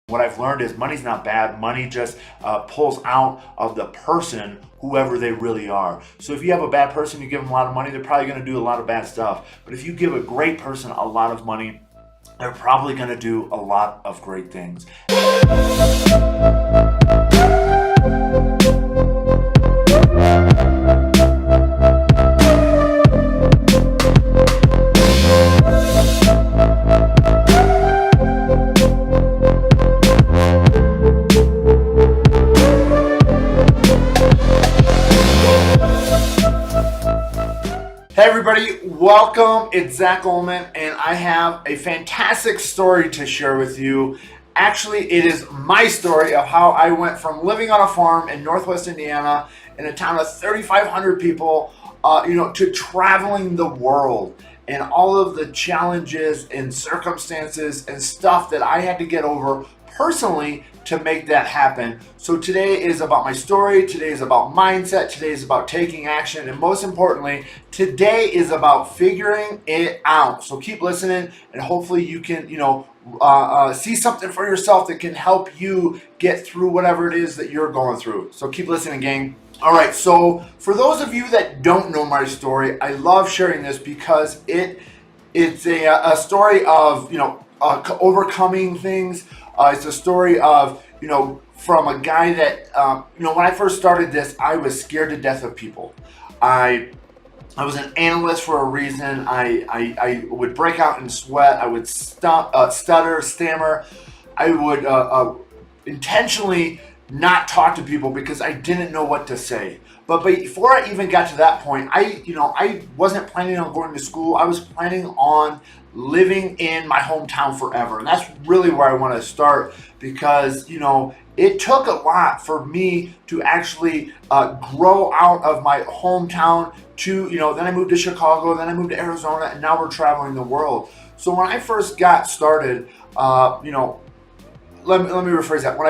What I've learned is money's not bad. Money just pulls out of the person whoever they really are. So if you have a bad person, you give them a lot of money, they're probably going to do a lot of bad stuff. But if you give a great person a lot of money, they're probably going to do a lot of great things. Hey everybody, welcome. It's Zach Ullman, and I have a fantastic story to share with you. Actually, it is my story of how I went from living on a farm in Northwest Indiana in a town of 3,500 people, to traveling the world and all of the challenges and circumstances and stuff that I had to get over personally to make that happen. So today is about my story, today is about mindset, today is about taking action, and most importantly, today is about figuring it out. So keep listening, and hopefully you can, see something for yourself that can help you get through whatever it is that you're going through. So keep listening, gang. All right, so for those of you that don't know my story, I love sharing this because it's a story of, overcoming things. It's a story of, from a guy that, when I first started this, I was scared to death of people. I was an analyst for a reason. I would break out in sweat. I would stutter, stammer. I would intentionally not talk to people because I didn't know what to say. But before I even got to that point, I wasn't planning on going to school. I was planning on living in my hometown forever. And that's really where I want to start because, it took a lot for me to actually grow out of my hometown to, then I moved to Chicago, then I moved to Arizona, and now we're traveling the world. So when I first got started, let me rephrase that. When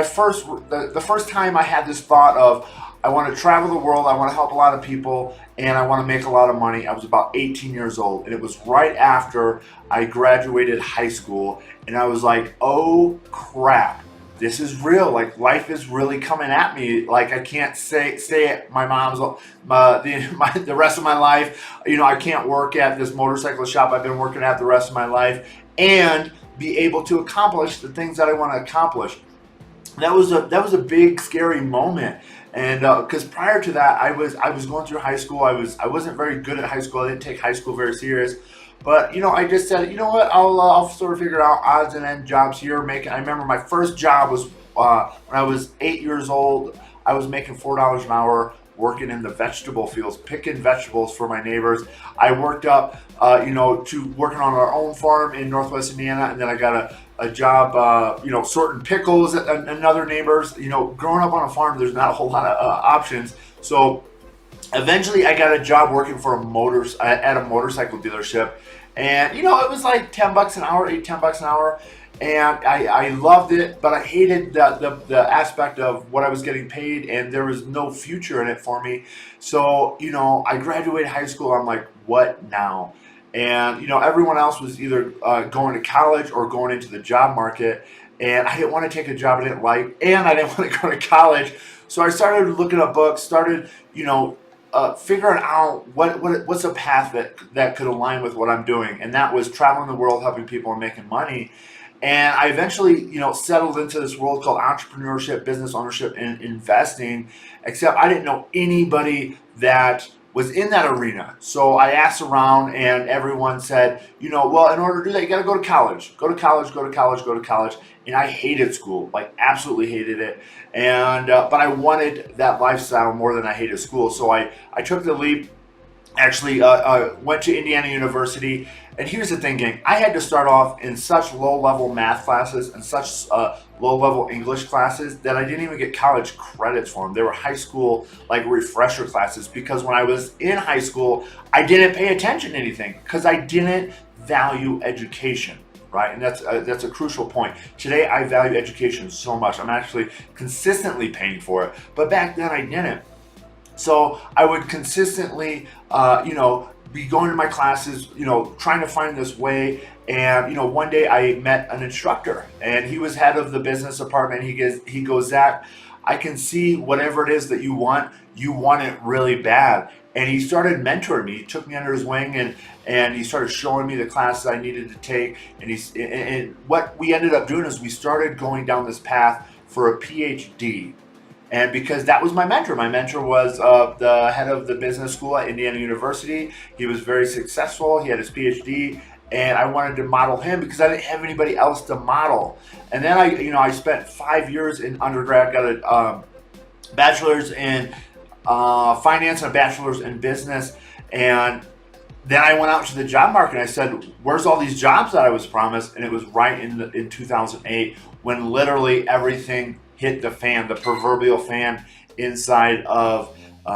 the first time I had this thought of, I want to travel the world, I want to help a lot of people, and I want to make a lot of money, I was about 18 years old. And it was right after I graduated high school. And I was like, oh crap, this is real. Like, life is really coming at me. Like, I can't stay at my mom's the rest of my life. I can't work at this motorcycle shop I've been working at the rest of my life and be able to accomplish the things that I want to accomplish. That was a big, scary moment. And because prior to that, I was going through high school. I wasn't very good at high school. I didn't take high school very serious. But I just said, what, I'll sort of figure out odds and end jobs here. I remember my first job was when I was 8 years old. I was making $4 an hour, working in the vegetable fields, picking vegetables for my neighbors. I worked up, to working on our own farm in Northwest Indiana, and then I got a job, sorting pickles at another neighbor's. Growing up on a farm, there's not a whole lot of options. So eventually I got a job working for at a motorcycle dealership. And, it was like $10 an hour, $10 an hour. And I loved it, but I hated the aspect of what I was getting paid, and there was no future in it for me. So, I graduated high school. I'm like, what now? And, everyone else was either going to college or going into the job market. And I didn't want to take a job I didn't like, and I didn't want to go to college. So I started looking up books, started, figuring out what's a path that could align with what I'm doing. And that was traveling the world, helping people and making money. And I eventually, settled into this world called entrepreneurship, business ownership, and investing, except I didn't know anybody that was in that arena. So I asked around, and everyone said, well, in order to do that, you got to go to college. Go to college, go to college, go to college. And I hated school, like absolutely hated it. And but I wanted that lifestyle more than I hated school. So I took the leap. Actually went to Indiana University. And here's the thing, gang. I had to start off in such low-level math classes and such low-level English classes that I didn't even get college credits for them. They were high school, like, refresher classes, because when I was in high school, I didn't pay attention to anything because I didn't value education, right? And that's a crucial point. Today, I value education so much. I'm actually consistently paying for it. But back then, I didn't. So I would consistently, be going to my classes, trying to find this way. And one day I met an instructor, and he was head of the business department. He goes, Zach, I can see whatever it is that you want it really bad. And he started mentoring me. He took me under his wing, and he started showing me the classes I needed to take. And what we ended up doing is we started going down this path for a PhD. And because that was my mentor was the head of the business school at Indiana University. He was very successful. He had his PhD, and I wanted to model him because I didn't have anybody else to model. And then I spent 5 years in undergrad, got a bachelor's in finance and a bachelor's in business, and then I went out to the job market and I said, where's all these jobs that I was promised? And it was right in 2008 when literally everything hit the fan, the proverbial fan inside of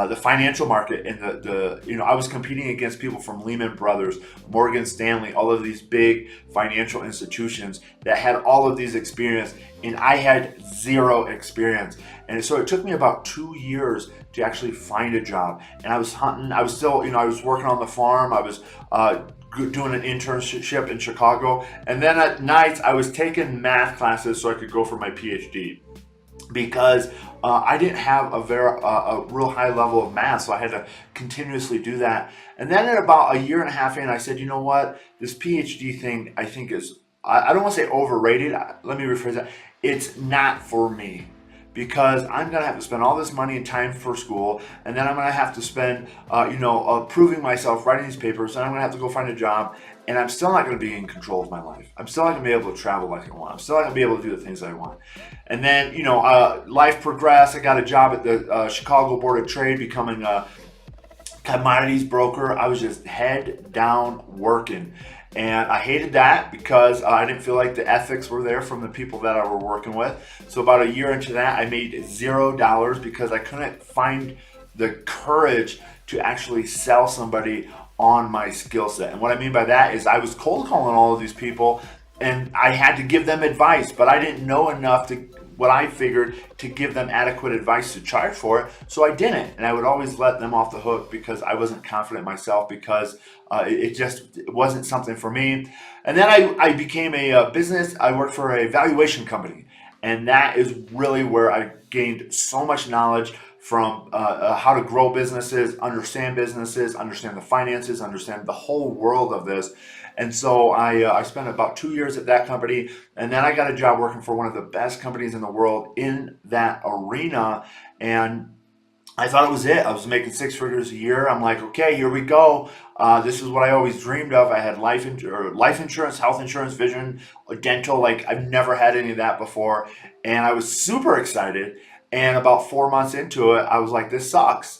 the financial market. And I was competing against people from Lehman Brothers, Morgan Stanley, all of these big financial institutions that had all of these experience, and I had zero experience. And so it took me about 2 years to actually find a job. And I was hunting. I was still, I was working on the farm. I was doing an internship in Chicago. And then at nights, I was taking math classes so I could go for my PhD, because I didn't have a real high level of math, so I had to continuously do that. And then at about a year and a half in, I said, you know what, this PhD thing I think is, I don't want to say overrated, let me rephrase that, it's not for me. Because I'm going to have to spend all this money and time for school, and then I'm going to have to spend, proving myself, writing these papers, and I'm going to have to go find a job, and I'm still not going to be in control of my life. I'm still not going to be able to travel like I want. I'm still not going to be able to do the things I want. And then, life progressed. I got a job at the Chicago Board of Trade, becoming a commodities broker. I was just head down working. And I hated that because I didn't feel like the ethics were there from the people that I were working with. So about a year into that, I made $0 because I couldn't find the courage to actually sell somebody on my skill set. And what I mean by that is I was cold calling all of these people, and I had to give them advice, but I didn't know enough to what I figured to give them adequate advice to charge for it. So I didn't. And I would always let them off the hook because I wasn't confident myself, because it wasn't something for me. And then I became a business. I worked for a valuation company. And that is really where I gained so much knowledge from how to grow businesses, understand the finances, understand the whole world of this. And so I spent about 2 years at that company, and then I got a job working for one of the best companies in the world in that arena. And I thought it was it. I was making 6 figures a year. I'm like, okay, here we go. This is what I always dreamed of. I had life insurance, health insurance, vision, dental. Like, I've never had any of that before. And I was super excited. And about 4 months into it, I was like, this sucks.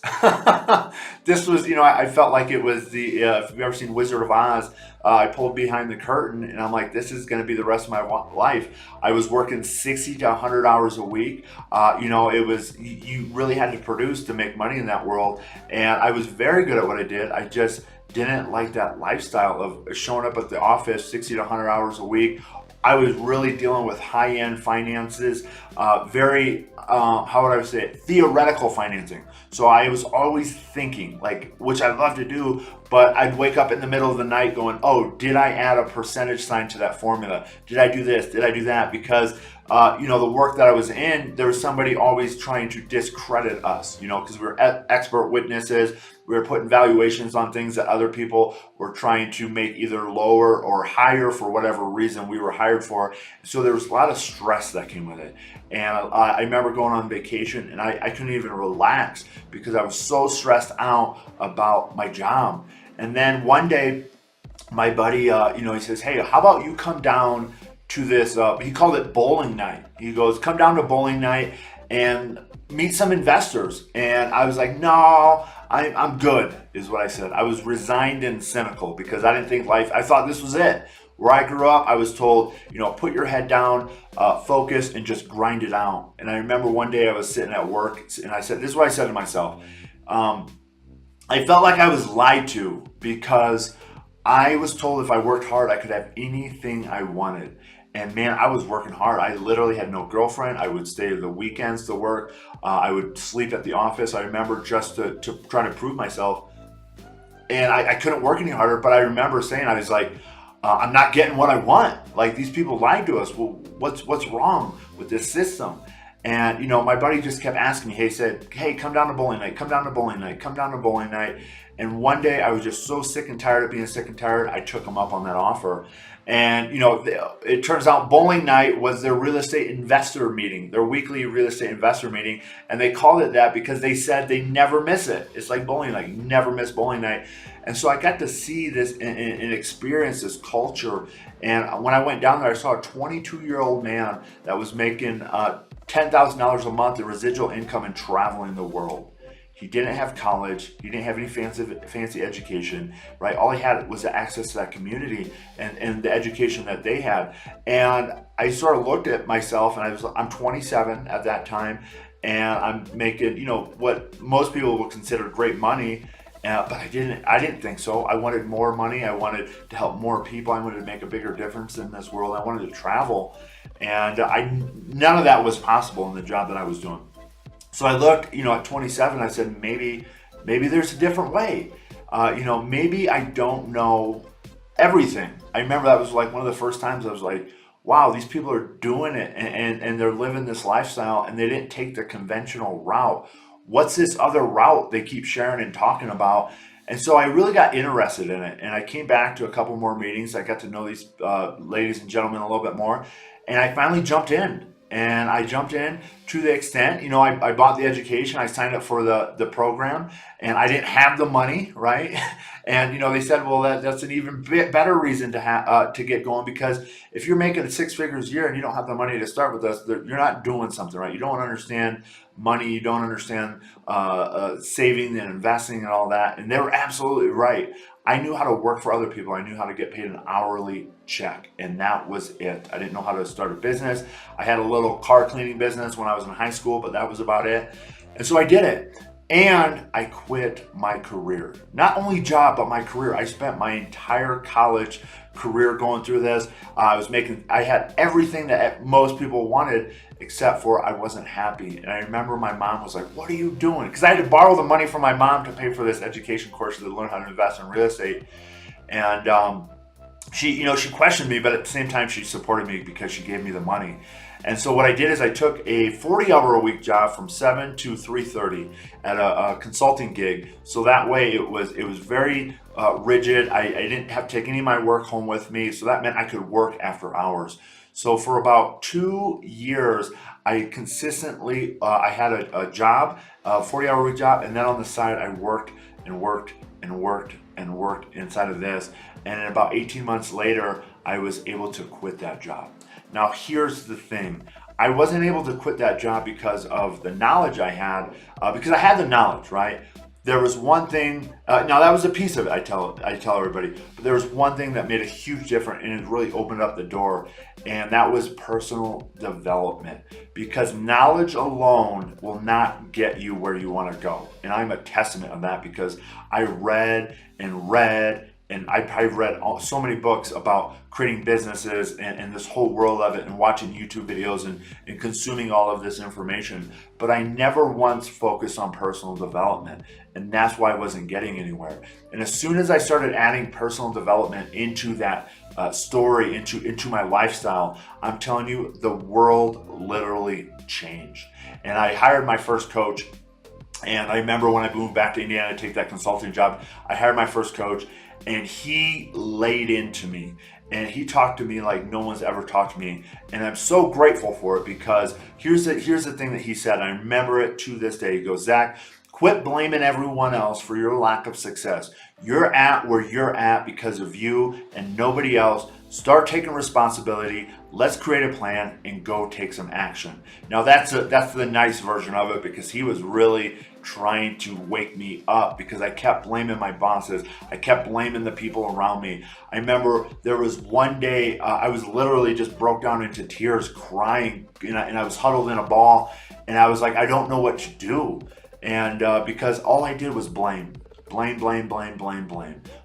This was, I felt like it was if you've ever seen Wizard of Oz, I pulled behind the curtain, and I'm like, this is going to be the rest of my life. I was working 60 to 100 hours a week. It was, you really had to produce to make money in that world. And I was very good at what I did. I just didn't like that lifestyle of showing up at the office 60 to 100 hours a week. I was really dealing with high-end finances, very, how would I say it, theoretical financing. So I was always thinking, which I love to do, but I'd wake up in the middle of the night going, oh, did I add a percentage sign to that formula? Did I do this? Did I do that? Because, the work that I was in, there was somebody always trying to discredit us, because we were expert witnesses. We were putting valuations on things that other people were trying to make either lower or higher for whatever reason we were hired for. So there was a lot of stress that came with it. And I remember going on vacation, and I couldn't even relax because I was so stressed out about my job. And then one day, my buddy, he says, hey, how about you come down to this, he called it bowling night. He goes, come down to bowling night and meet some investors. And I was like, no, I'm good, is what I said. I was resigned and cynical because I didn't think I thought this was it. Where I grew up, I was told, put your head down, focus, and just grind it out. And I remember one day I was sitting at work, and I said, this is what I said to myself. I felt like I was lied to because I was told if I worked hard, I could have anything I wanted. And man, I was working hard. I literally had no girlfriend. I would stay the weekends to work. I would sleep at the office. I remember just to try to prove myself. And I couldn't work any harder, but I remember saying, I was like, I'm not getting what I want. Like, these people lied to us. Well, what's wrong with this system? And, my buddy just kept asking me, hey, come down to bowling night, come down to bowling night, come down to bowling night. And one day I was just so sick and tired of being sick and tired, I took him up on that offer. And, it turns out bowling night was their real estate investor meeting, their weekly real estate investor meeting. And they called it that because they said they never miss it. It's like bowling night, you never miss bowling night. And so I got to see this and experience this culture. And when I went down there, I saw a 22-year-old man that was making $10,000 a month in residual income and traveling the world. He didn't have college. He didn't have any fancy education, right? All he had was the access to that community and the education that they had. And I sort of looked at myself, and I'm 27 at that time, and I'm making, what most people would consider great money. But I didn't think so. I wanted more money. I wanted to help more people. I wanted to make a bigger difference in this world. I wanted to travel. And none of that was possible in the job that I was doing. So I looked, at 27, I said, maybe there's a different way. Maybe I don't know everything. I remember that was like one of the first times I was like, wow, these people are doing it and they're living this lifestyle, and they didn't take the conventional route. What's this other route they keep sharing and talking about? And so I really got interested in it. And I came back to a couple more meetings. I got to know these ladies and gentlemen a little bit more. And I finally jumped in. And I jumped in to the extent, I bought the education, I signed up for the program, and I didn't have the money, right? And, they said, well, that's an even better reason to get going, because if you're making 6 figures a year and you don't have the money to start with us, you're not doing something right. You don't understand money, you don't understand saving and investing and all that. And they were absolutely right. I knew how to work for other people. I knew how to get paid an hourly check, and that was it. I didn't know how to start a business. I had a little car cleaning business when I was in high school, but that was about it. And so I did it. And I quit my career. Not only job, but my career. I spent my entire college career going through this. I had everything that most people wanted, except for I wasn't happy. And I remember my mom was like, what are you doing? Because I had to borrow the money from my mom to pay for this education course to learn how to invest in real estate. And she questioned me, but at the same time, she supported me because she gave me the money. And so what I did is I took a 40-hour-a-week job from 7 to 3:30 at a consulting gig. So that way it was very rigid. I didn't have to take any of my work home with me. So that meant I could work after hours. So for about 2 years, I consistently, I had a job, a 40-hour-a-week job. And then on the side, I worked and worked and worked and worked inside of this. And in about 18 months later, I was able to quit that job. Now, here's the thing. I wasn't able to quit that job because of the knowledge I had, because I had the knowledge, right? There was one thing, now that was a piece of it, I tell everybody, but there was one thing that made a huge difference, and it really opened up the door, and that was personal development. Because knowledge alone will not get you where you want to go. And I'm a testament of that, because I read and read, and I've read so many books about creating businesses and this whole world of it, and watching YouTube videos and consuming all of this information. But I never once focused on personal development. And that's why I wasn't getting anywhere. And as soon as I started adding personal development into that story, into my lifestyle, I'm telling you, the world literally changed. And I hired my first coach. And I remember when I moved back to Indiana to take that consulting job, I hired my first coach. And he laid into me, and he talked to me like no one's ever talked to me. And I'm so grateful for it, because here's the thing that he said. I remember it to this day. He goes, Zach, quit blaming everyone else for your lack of success. You're at where you're at because of you and nobody else. Start taking responsibility. Let's create a plan and go take some action. Now that's the nice version of it, because he was really trying to wake me up, because I kept blaming my bosses. I kept blaming the people around me. I remember there was one day I was literally just broke down into tears, crying, and I was huddled in a ball, and I was like, I don't know what to do. And because all I did was blame.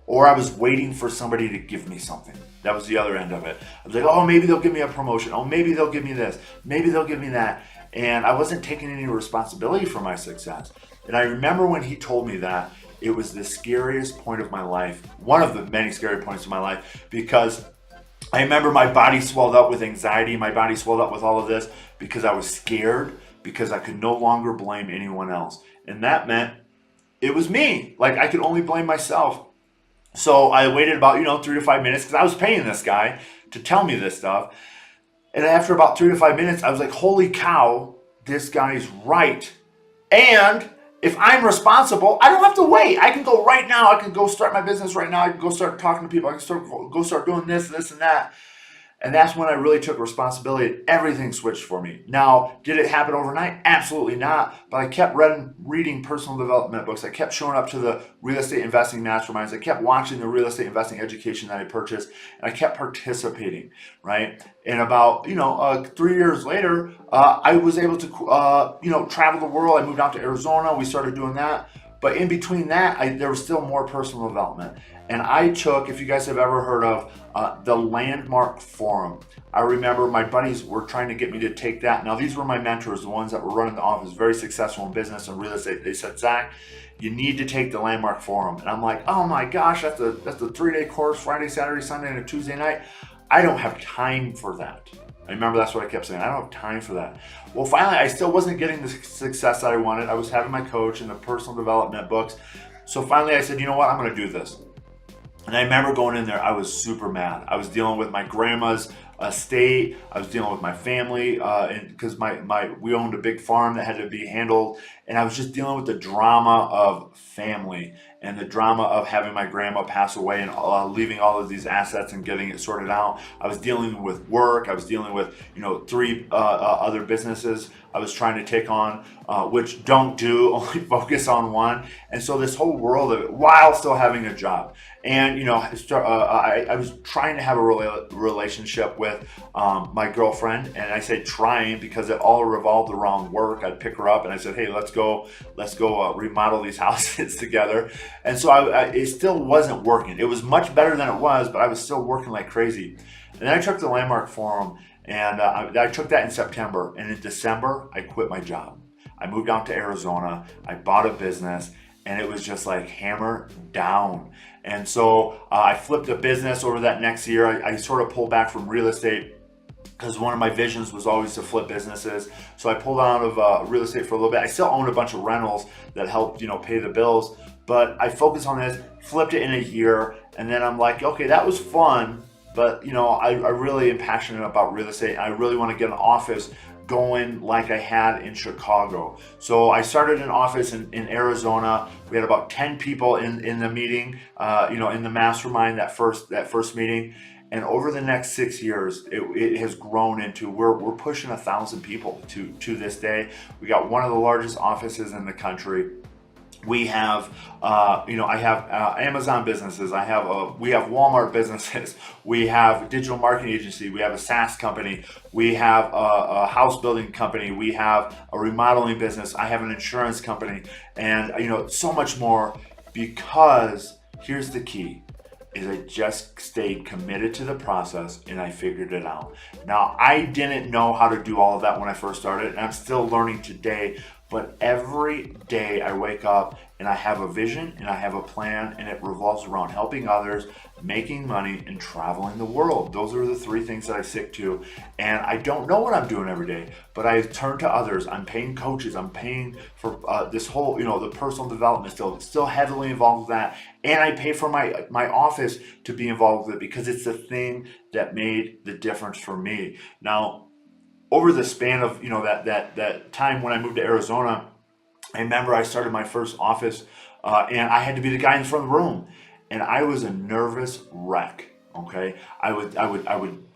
Or I was waiting for somebody to give me something. That was the other end of it. I was like, oh, maybe they'll give me a promotion. Oh, maybe they'll give me this. Maybe they'll give me that. And I wasn't taking any responsibility for my success. And I remember when he told me that, It was the scariest point of my life, one of the many scary points of my life, because I remember my body swelled up with anxiety. My body swelled up with all of this because I was scared, because I could no longer blame anyone else. And that meant it was me. Like, I could only blame myself. So I waited about, 3 to 5 minutes, because I was paying this guy to tell me this stuff. And after about 3 to 5 minutes, I was like, holy cow, this guy's right. And if I'm responsible, I don't have to wait. I can go right now. I can go start my business right now. I can go start talking to people. I can go start doing this, and that. And that's when I really took responsibility. Everything switched for me. Now, did it happen overnight? Absolutely not. But I kept reading personal development books. I kept showing up to the real estate investing masterminds. I kept watching the real estate investing education that I purchased, and I kept participating, right? And about 3 years later, I was able to travel the world. I moved out to Arizona. We started doing that. But in between that, there was still more personal development. And I took, if you guys have ever heard of the Landmark Forum, I remember my buddies were trying to get me to take that. Now, these were my mentors, the ones that were running the office, very successful in business and real estate. They said, Zach, you need to take the Landmark Forum. And I'm like, oh my gosh, that's a 3-day course, Friday, Saturday, Sunday, and a Tuesday night. I don't have time for that. I remember that's what I kept saying. I don't have time for that. Well, finally, I still wasn't getting the success that I wanted. I was having my coach and the personal development books. So finally, I said, you know what? I'm going to do this. And I remember going in there, I was super mad. I was dealing with my grandma's estate. I was dealing with my family, because we owned a big farm that had to be handled. And I was just dealing with the drama of family and the drama of having my grandma pass away and leaving all of these assets and getting it sorted out. I was dealing with work. I was dealing with, 3 other businesses I was trying to take on, which don't do, only focus on one. And so this whole world of it, while still having a job. And, I was trying to have a relationship with my girlfriend. And I say trying because it all revolved around work. I'd pick her up and I said, hey, let's go remodel these houses together. And so it still wasn't working. It was much better than it was, but I was still working like crazy. And then I took the Landmark Forum, and I took that in September. And in December, I quit my job. I moved out to Arizona. I bought a business, and it was just like hammer down. And so I flipped a business over that next year. I sort of pulled back from real estate, because one of my visions was always to flip businesses. So I pulled out of real estate for a little bit. I still owned a bunch of rentals that helped, pay the bills. But I focused on this, flipped it in a year, and then I'm like, okay, that was fun. But, I really am passionate about real estate. I really want to get an office going like I had in Chicago. So I started an office in Arizona. We had about 10 people in the meeting, in the mastermind, that first meeting. And over the next 6 years, it has grown into, we're pushing 1,000 people to this day. We got one of the largest offices in the country. We have, I have Amazon businesses. We have Walmart businesses. We have a digital marketing agency. We have a SaaS company. We have a house building company. We have a remodeling business. I have an insurance company, and so much more. Because here's the key: is I just stayed committed to the process, and I figured it out. Now, I didn't know how to do all of that when I first started, and I'm still learning today. But every day I wake up and I have a vision and I have a plan, and it revolves around helping others, making money, and traveling the world. Those are the 3 things that I stick to. And I don't know what I'm doing every day, but I turn to others. I'm paying coaches. I'm paying for this whole, the personal development, still heavily involved with that. And I pay for my office to be involved with it, because it's the thing that made the difference for me. Now, over the span of that time when I moved to Arizona, I remember I started my first office, and I had to be the guy in the front of the room, and I was a nervous wreck. Okay, I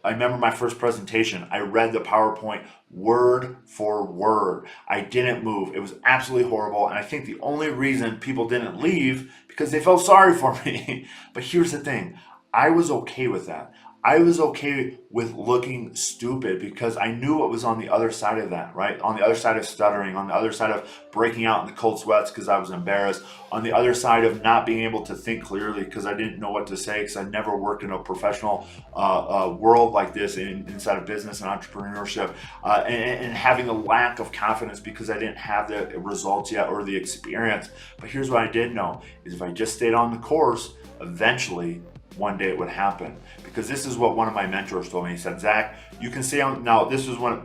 remember my first presentation. I read the PowerPoint word for word. I didn't move. It was absolutely horrible, and I think the only reason people didn't leave because they felt sorry for me. But here's the thing: I was okay with that. I was okay with looking stupid because I knew what was on the other side of that, right? On the other side of stuttering, on the other side of breaking out in the cold sweats because I was embarrassed, on the other side of not being able to think clearly because I didn't know what to say because I never worked in a professional world like this inside of business and entrepreneurship, and having a lack of confidence because I didn't have the results yet or the experience. But here's what I did know is if I just stayed on the course, eventually one day it would happen. Because this is what one of my mentors told me. He said, Zach, you can stay on, now this was when,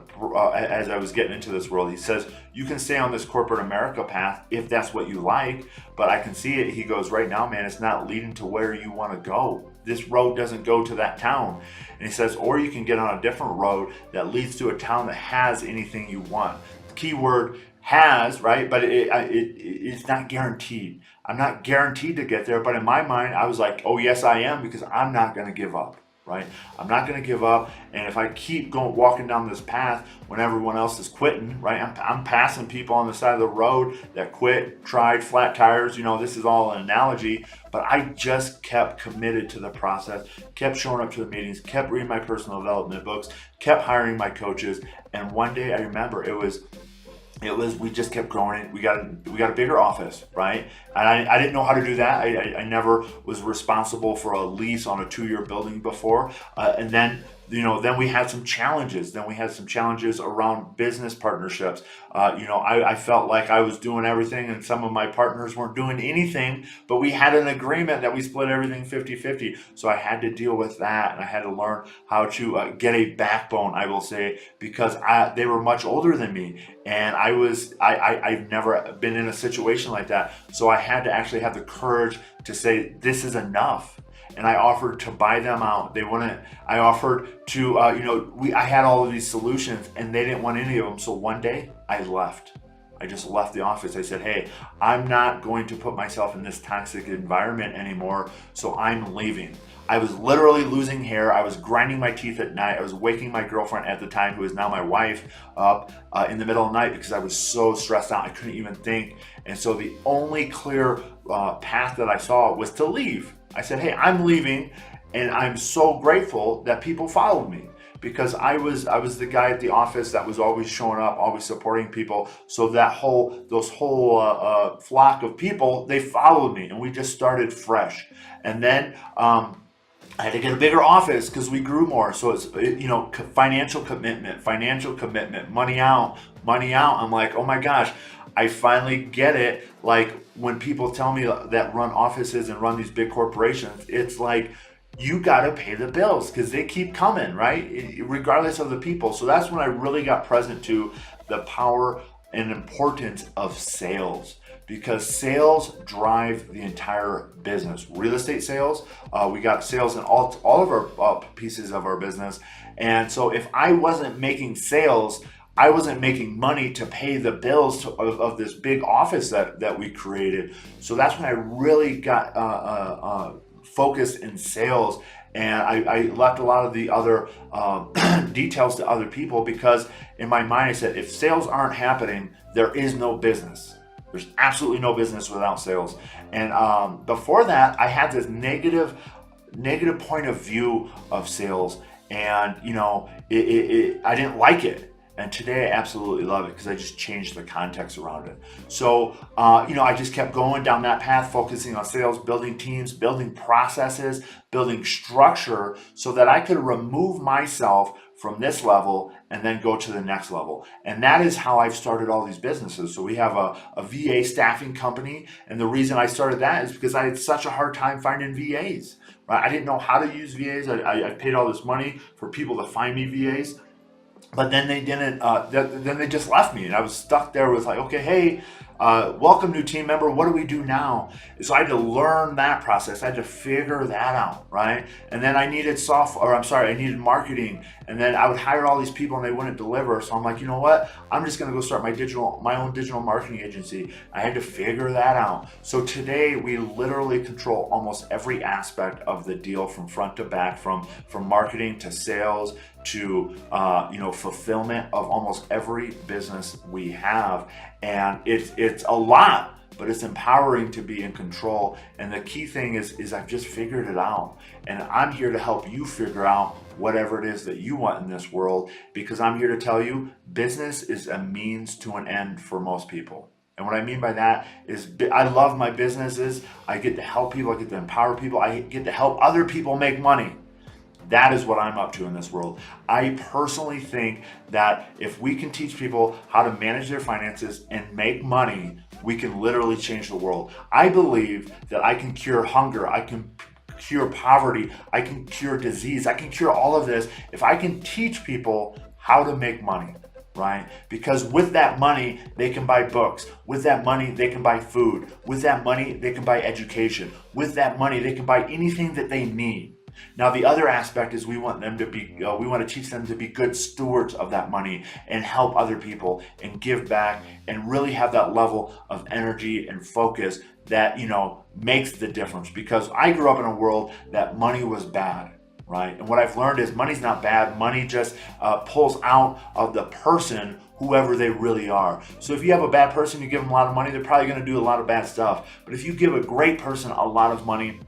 as I was getting into this world, he says, you can stay on this corporate America path if that's what you like, but I can see it. He goes, right now, man, it's not leading to where you want to go. This road doesn't go to that town. And he says, or you can get on a different road that leads to a town that has anything you want. Keyword has, right? But it's not guaranteed. I'm not guaranteed to get there, but in my mind, I was like, oh yes, I am, because I'm not going to give up, right? I'm not going to give up. And if I keep walking down this path when everyone else is quitting, right? I'm passing people on the side of the road that quit, tried, flat tires. This is all an analogy, but I just kept committed to the process, kept showing up to the meetings, kept reading my personal development books, kept hiring my coaches. And one day I remember we just kept growing. We got a bigger office, right? And I didn't know how to do that. I never was responsible for a lease on a 2-year building before. And then we had some challenges. Then we had some challenges around business partnerships. I felt like I was doing everything and some of my partners weren't doing anything, but we had an agreement that we split everything 50-50. So I had to deal with that, and I had to learn how to get a backbone, I will say, because they were much older than me, and I've never been in a situation like that. So I had to actually have the courage to say, this is enough. And I offered to buy them out. They wouldn't. I offered to, I had all of these solutions and they didn't want any of them. So one day I left. I just left the office. I said, hey, I'm not going to put myself in this toxic environment anymore. So I'm leaving. I was literally losing hair. I was grinding my teeth at night. I was waking my girlfriend at the time, who is now my wife, up in the middle of the night because I was so stressed out. I couldn't even think. And so the only clear path that I saw was to leave. I said, hey, I'm leaving, and I'm so grateful that people followed me because I was the guy at the office that was always showing up, always supporting people. So those whole flock of people, they followed me, and we just started fresh. And then I had to get a bigger office because we grew more. So it's financial commitment, money out. I'm like, oh my gosh. I finally get it. Like when people tell me that run offices and run these big corporations, it's like you got to pay the bills because they keep coming, right? Regardless of the people. So that's when I really got present to the power and importance of sales, because sales drive the entire business. Real estate sales, we got sales in all of our pieces of our business. And so if I wasn't making sales, I wasn't making money to pay the bills of this big office that we created. So that's when I really got focused in sales. And I left a lot of the other details to other people, because in my mind I said, if sales aren't happening, there is no business. There's absolutely no business without sales. And before that, I had this negative point of view of sales, and I didn't like it. And today I absolutely love it because I just changed the context around it. So, I just kept going down that path, focusing on sales, building teams, building processes, building structure so that I could remove myself from this level and then go to the next level. And that is how I've started all these businesses. So we have a VA staffing company. And the reason I started that is because I had such a hard time finding VAs, right? I didn't know how to use VAs. I paid all this money for people to find me VAs. But then they didn't. Then they just left me, and I was stuck there with like, okay, hey, welcome new team member. What do we do now? So I had to learn that process. I had to figure that out, right? And then I needed I needed marketing, and then I would hire all these people, and they wouldn't deliver. So I'm like, you know what? I'm just gonna go start my own digital marketing agency. I had to figure that out. So today we literally control almost every aspect of the deal, from front to back, from marketing to sales to fulfillment of almost every business we have. And it's a lot, but it's empowering to be in control. And the key thing is I've just figured it out. And I'm here to help you figure out whatever it is that you want in this world, because I'm here to tell you business is a means to an end for most people. And what I mean by that is I love my businesses. I get to help people. I get to empower people. I get to help other people make money. That is what I'm up to in this world. I personally think that if we can teach people how to manage their finances and make money, we can literally change the world. I believe that I can cure hunger. I can cure poverty. I can cure disease. I can cure all of this if I can teach people how to make money. Right? Because with that money, they can buy books. With that money, they can buy food. With that money, they can buy education. With that money, they can buy anything that they need. Now, the other aspect is we want to teach them to be good stewards of that money and help other people and give back and really have that level of energy and focus that, makes the difference. Because I grew up in a world that money was bad. Right? And what I've learned is money's not bad. Money just pulls out of the person whoever they really are. So if you have a bad person, you give them a lot of money, they're probably going to do a lot of bad stuff. But if you give a great person a lot of money,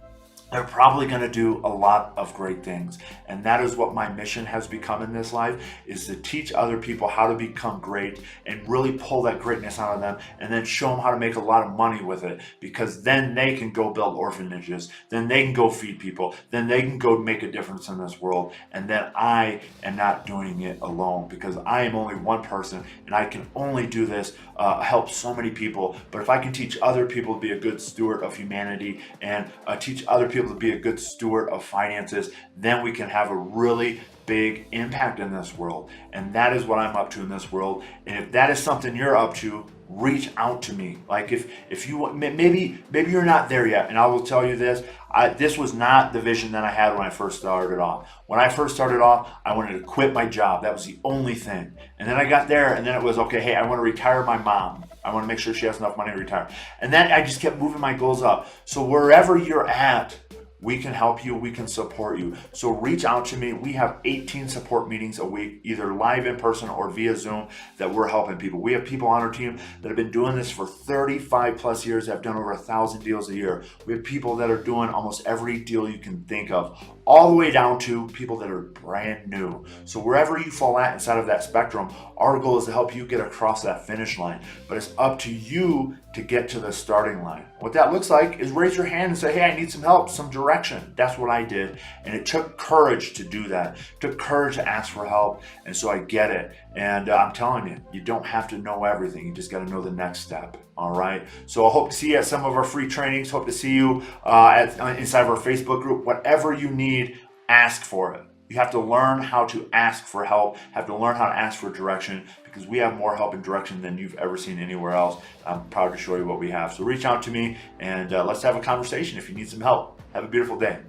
they're probably going to do a lot of great things. And that is what my mission has become in this life, is to teach other people how to become great and really pull that greatness out of them, and then show them how to make a lot of money with it, because then they can go build orphanages, then they can go feed people, then they can go make a difference in this world. And then I am not doing it alone, because I am only one person and I can only do this, help so many people. But if I can teach other people to be a good steward of humanity and teach other people to be a good steward of finances, then we can have a really big impact in this world. And that is what I'm up to in this world. And if that is something you're up to, reach out to me. Like if you maybe you're not there yet, and I will tell you this, this was not the vision that I had when I first started off. When I first started off, I wanted to quit my job. That was the only thing. And then I got there, and then it was, okay, hey, I want to retire my mom. I want to make sure she has enough money to retire. And then I just kept moving my goals up. So wherever you're at, we can help you, we can support you. So reach out to me. We have 18 support meetings a week, either live in person or via Zoom, that we're helping people. We have people on our team that have been doing this for 35 plus years, have done over 1,000 deals a year. We have people that are doing almost every deal you can think of, all the way down to people that are brand new. So wherever you fall at inside of that spectrum, our goal is to help you get across that finish line. But it's up to you to get to the starting line. What that looks like is raise your hand and say, hey, I need some help, some direction. That's what I did. And it took courage to do that. It took courage to ask for help. And so I get it. And I'm telling you, you don't have to know everything. You just got to know the next step. All right. So I hope to see you at some of our free trainings. Hope to see you inside of our Facebook group. Whatever you need, ask for it. You have to learn how to ask for help, have to learn how to ask for direction, because we have more help and direction than you've ever seen anywhere else. I'm proud to show you what we have. So reach out to me, and let's have a conversation if you need some help. Have a beautiful day.